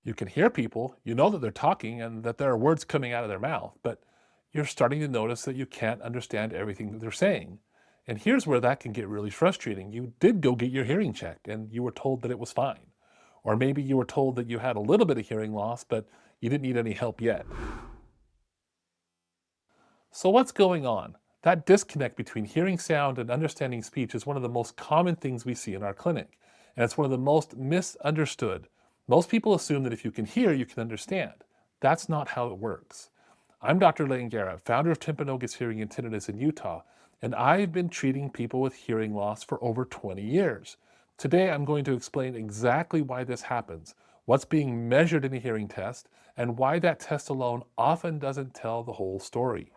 You can hear people, you know that they're talking and that there are words coming out of their mouth, but you're starting to notice that you can't understand everything that they're saying. And here's where that can get really frustrating. You did go get your hearing checked and you were told that it was fine. Or maybe you were told that you had a little bit of hearing loss, but you didn't need any help yet. So what's going on? That disconnect between hearing sound and understanding speech is one of the most common things we see in our clinic, and it's one of the most misunderstood. Most people assume that if you can hear, you can understand. That's not how it works. I'm Dr. Layne Garrett, founder of Timpanogos Hearing and Tinnitus in Utah, and I've been treating people with hearing loss for over 20 years. Today, I'm going to explain exactly why this happens, what's being measured in a hearing test, and why that test alone often doesn't tell the whole story.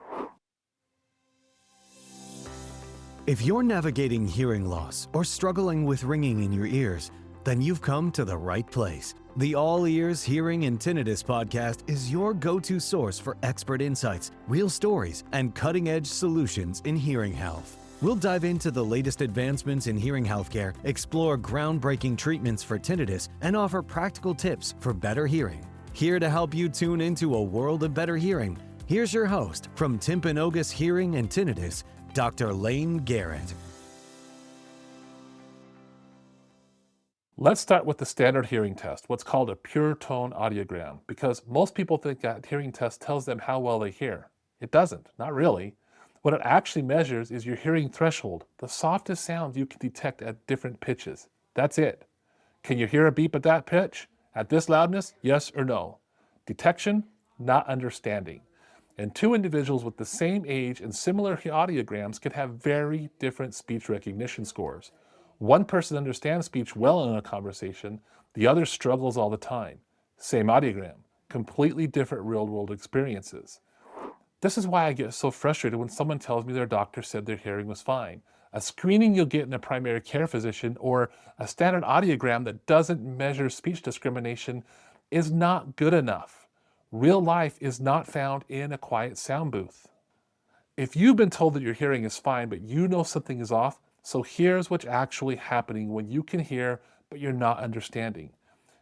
If you're navigating hearing loss or struggling with ringing in your ears, then you've come to the right place. The All Ears Hearing and Tinnitus podcast is your go-to source for expert insights, real stories, and cutting-edge solutions in hearing health. We'll dive into the latest advancements in hearing healthcare, explore groundbreaking treatments for tinnitus, and offer practical tips for better hearing. Here to help you tune into a world of better hearing, here's your host from Timpanogos Hearing and Tinnitus, Dr. Layne Garrett. Let's start with the standard hearing test, what's called a pure tone audiogram, because most people think that hearing test tells them how well they hear. It doesn't, not really. What it actually measures is your hearing threshold, the softest sounds you can detect at different pitches. That's it. Can you hear a beep at that pitch? At this loudness? Yes or no? Detection, not understanding. And two individuals with the same age and similar audiograms can have very different speech recognition scores. One person understands speech well in a conversation, the other struggles all the time. Same audiogram, completely different real-world experiences. This is why I get so frustrated when someone tells me their doctor said their hearing was fine. A screening you'll get in a primary care physician or a standard audiogram that doesn't measure speech discrimination is not good enough. Real life is not found in a quiet sound booth. If you've been told that your hearing is fine, but you know something is off, so here's what's actually happening when you can hear, but you're not understanding.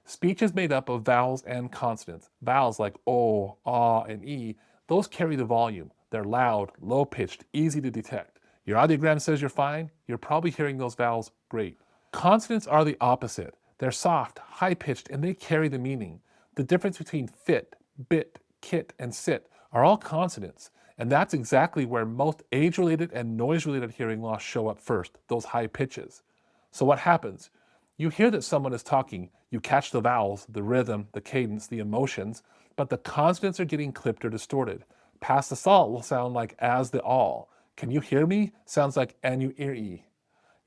Speech is made up of vowels and consonants. Vowels like O, ah, and E, those carry the volume. They're loud, low-pitched, easy to detect. Your audiogram says you're fine, you're probably hearing those vowels great. Consonants are the opposite. They're soft, high-pitched, and they carry the meaning. The difference between fit, bit, kit, and sit are all consonants, and that's exactly where most age-related and noise-related hearing loss show up first, those high pitches. So what happens? You hear that someone is talking, you catch the vowels, the rhythm, the cadence, the emotions, but the consonants are getting clipped or distorted. Pass the salt will sound like as the all. Can you hear me? Sounds like an you ear e.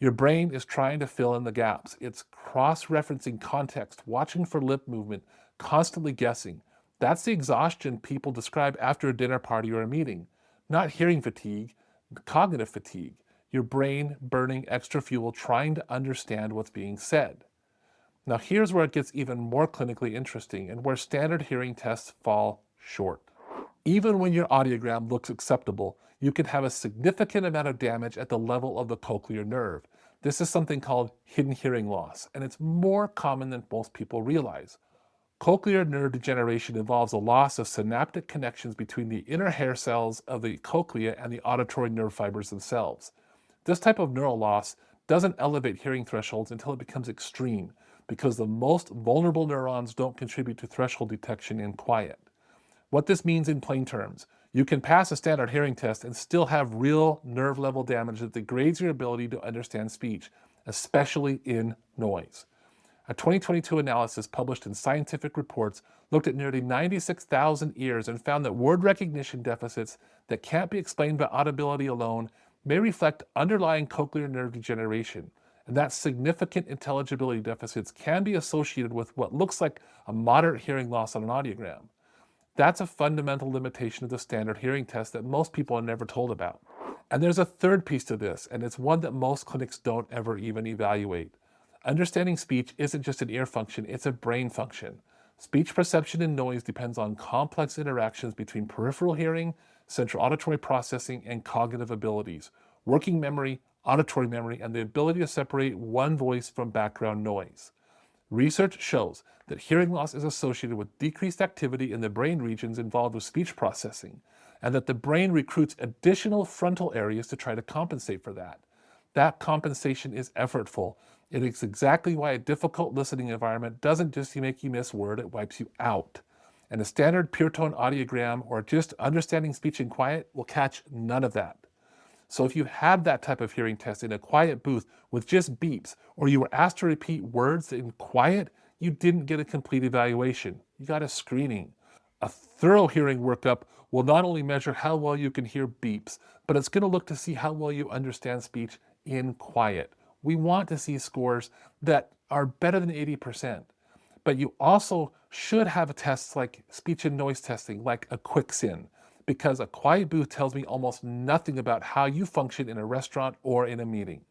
Your brain is trying to fill in the gaps. It's cross-referencing context, watching for lip movement, constantly guessing. That's the exhaustion people describe after a dinner party or a meeting. Not hearing fatigue, cognitive fatigue. Your brain burning extra fuel trying to understand what's being said. Now here's where it gets even more clinically interesting and where standard hearing tests fall short. Even when your audiogram looks acceptable, you can have a significant amount of damage at the level of the cochlear nerve. This is something called hidden hearing loss, and it's more common than most people realize. Cochlear nerve degeneration involves a loss of synaptic connections between the inner hair cells of the cochlea and the auditory nerve fibers themselves. This type of neural loss doesn't elevate hearing thresholds until it becomes extreme, because the most vulnerable neurons don't contribute to threshold detection in quiet. What this means in plain terms, you can pass a standard hearing test and still have real nerve level damage that degrades your ability to understand speech, especially in noise. A 2022 analysis published in Scientific Reports looked at nearly 96,000 ears and found that word recognition deficits that can't be explained by audibility alone may reflect underlying cochlear nerve degeneration, and that significant intelligibility deficits can be associated with what looks like a moderate hearing loss on an audiogram. That's a fundamental limitation of the standard hearing test that most people are never told about. And there's a third piece to this, and it's one that most clinics don't ever even evaluate. Understanding speech isn't just an ear function, it's a brain function. Speech perception and noise depends on complex interactions between peripheral hearing, central auditory processing, and cognitive abilities, working memory, auditory memory, and the ability to separate one voice from background noise. Research shows that hearing loss is associated with decreased activity in the brain regions involved with speech processing, and that the brain recruits additional frontal areas to try to compensate for that. That compensation is effortful. It is exactly why a difficult listening environment doesn't just make you miss word, it wipes you out. And a standard pure tone audiogram or just understanding speech in quiet will catch none of that. So if you had that type of hearing test in a quiet booth with just beeps, or you were asked to repeat words in quiet, you didn't get a complete evaluation. You got a screening. A thorough hearing workup will not only measure how well you can hear beeps, but it's going to look to see how well you understand speech in quiet. We want to see scores that are better than 80%. But you also should have tests like speech and noise testing, like a quick SIN, because a quiet booth tells me almost nothing about how you function in a restaurant or in a meeting.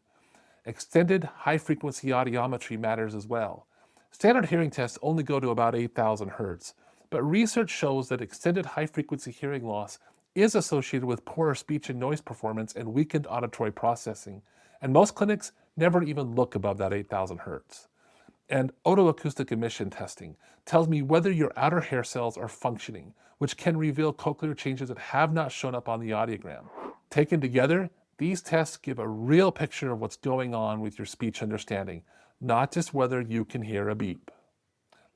Extended high-frequency audiometry matters as well. Standard hearing tests only go to about 8,000 hertz, but research shows that extended high-frequency hearing loss is associated with poorer speech and noise performance and weakened auditory processing, and most clinics never even look above that 8,000 hertz. And otoacoustic emission testing tells me whether your outer hair cells are functioning, which can reveal cochlear changes that have not shown up on the audiogram. Taken together, these tests give a real picture of what's going on with your speech understanding, not just whether you can hear a beep.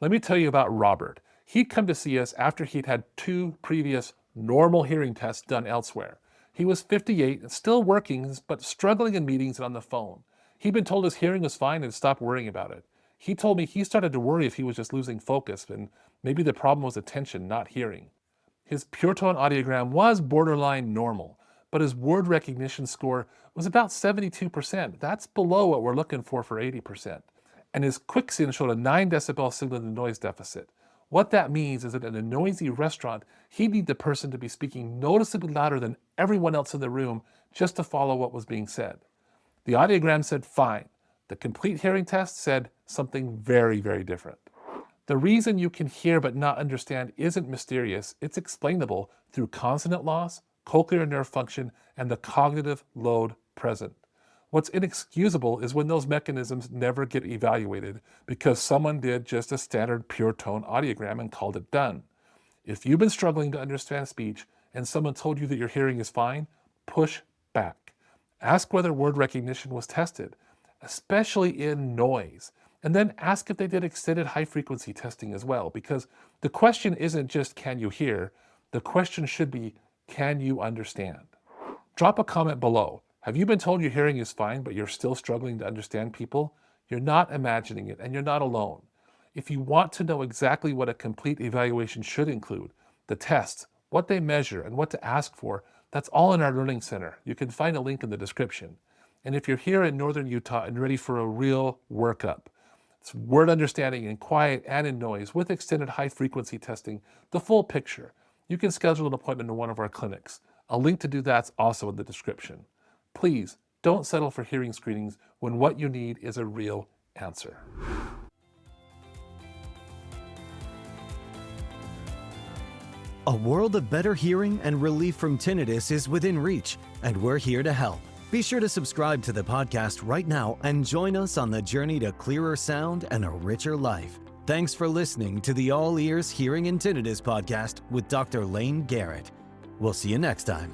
Let me tell you about Robert. He'd come to see us after he'd had 2 previous normal hearing tests done elsewhere. He was 58 and still working, but struggling in meetings and on the phone. He'd been told his hearing was fine and stopped worrying about it. He told me he started to worry if he was just losing focus, and maybe the problem was attention, not hearing. His pure tone audiogram was borderline normal, but his word recognition score was about 72%. That's below what we're looking for 80%. And his quick SIN showed a 9 decibel signal to noise deficit. What that means is that in a noisy restaurant, he'd need the person to be speaking noticeably louder than everyone else in the room just to follow what was being said. The audiogram said fine. The complete hearing test said something very, very different. The reason you can hear but not understand isn't mysterious. It's explainable through consonant loss, cochlear nerve function, and the cognitive load present. What's inexcusable is when those mechanisms never get evaluated because someone did just a standard pure tone audiogram and called it done. If you've been struggling to understand speech and someone told you that your hearing is fine, push back. Ask whether word recognition was tested, especially in noise. And then ask if they did extended high-frequency testing as well, because the question isn't just can you hear, the question should be can you understand? Drop a comment below. Have you been told your hearing is fine, but you're still struggling to understand people? You're not imagining it, and you're not alone. If you want to know exactly what a complete evaluation should include, the tests, what they measure, and what to ask for, that's all in our Learning Center. You can find a link in the description. And if you're here in Northern Utah and ready for a real workup, it's word understanding in quiet and in noise with extended high-frequency testing, the full picture, you can schedule an appointment in one of our clinics. A link to do that's also in the description. Please don't settle for hearing screenings when what you need is a real answer. A world of better hearing and relief from tinnitus is within reach, and we're here to help. Be sure to subscribe to the podcast right now and join us on the journey to clearer sound and a richer life. Thanks for listening to the All Ears Hearing and Tinnitus podcast with Dr. Layne Garrett. We'll see you next time.